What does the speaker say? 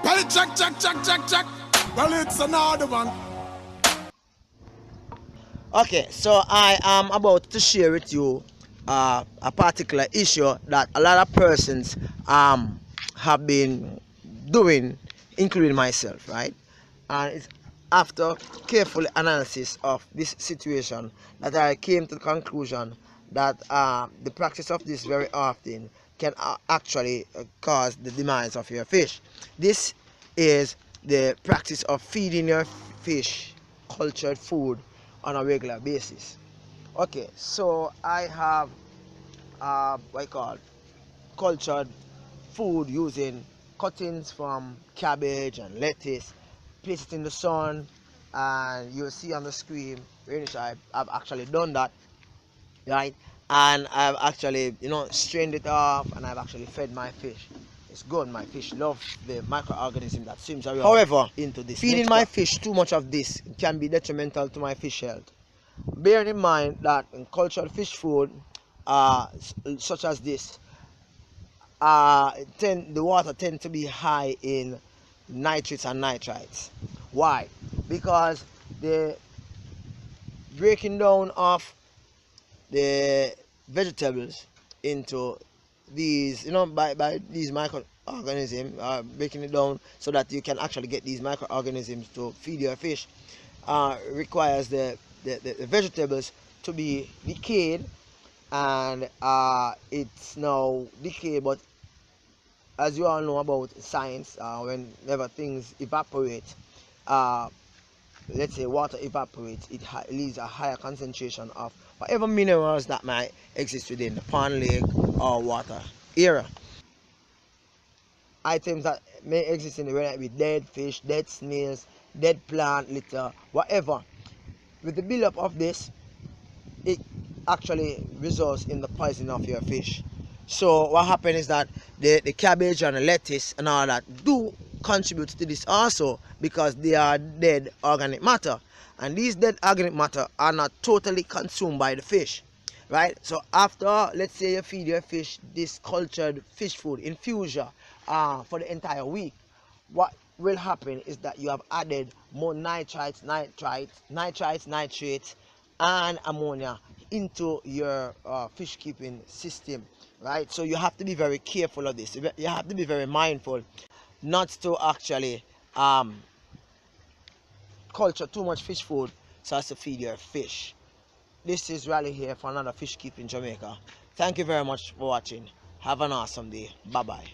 Well, check. Well, it's another one. Okay, so I am about to share with you a particular issue that a lot of persons have been doing, including myself, right? And it's after careful analysis of this situation that I came to the conclusion that the practice of this very often can actually cause the demise of your fish. This is the practice of feeding your fish cultured food on a regular basis. Okay, so I have what I call cultured food using cuttings from cabbage and lettuce, place it in the sun, and you'll see on the screen which I've actually done that, right? And I've actually, strained it off, and I've actually fed my fish. It's good. My fish love the microorganism that swims around. However, into this feeding my fish too much of this can be detrimental to my fish health. Bear in mind that in cultured fish food, such as this, the water tends to be high in nitrates and nitrites. Why? Because the breaking down of the vegetables into these, by these microorganisms, breaking it down so that you can actually get these microorganisms to feed your fish, requires the vegetables to be decayed, and it's now decayed. But as you all know about science, whenever things evaporate, uh, let's say water evaporates, it leaves a higher concentration of whatever minerals that might exist within the pond, lake, or water area. Items that may exist in the water, like dead fish, dead snails, dead plant litter, whatever. With the buildup of this, it actually results in the poisoning of your fish. So what happens is that the cabbage and the lettuce and all that do contribute to this also, because they are dead organic matter, and these dead organic matter are not totally consumed by the fish, right? So after, let's say, you feed your fish this cultured fish food infusion for the entire week, what will happen is that you have added more nitrates, nitrates, and ammonia into your fish keeping system, right? So you have to be very careful of this. You have to be very mindful not to actually culture too much fish food so as to feed your fish. This is Riley here for another Fish Keeping Jamaica. Thank you very much for watching. Have an awesome day. Bye bye.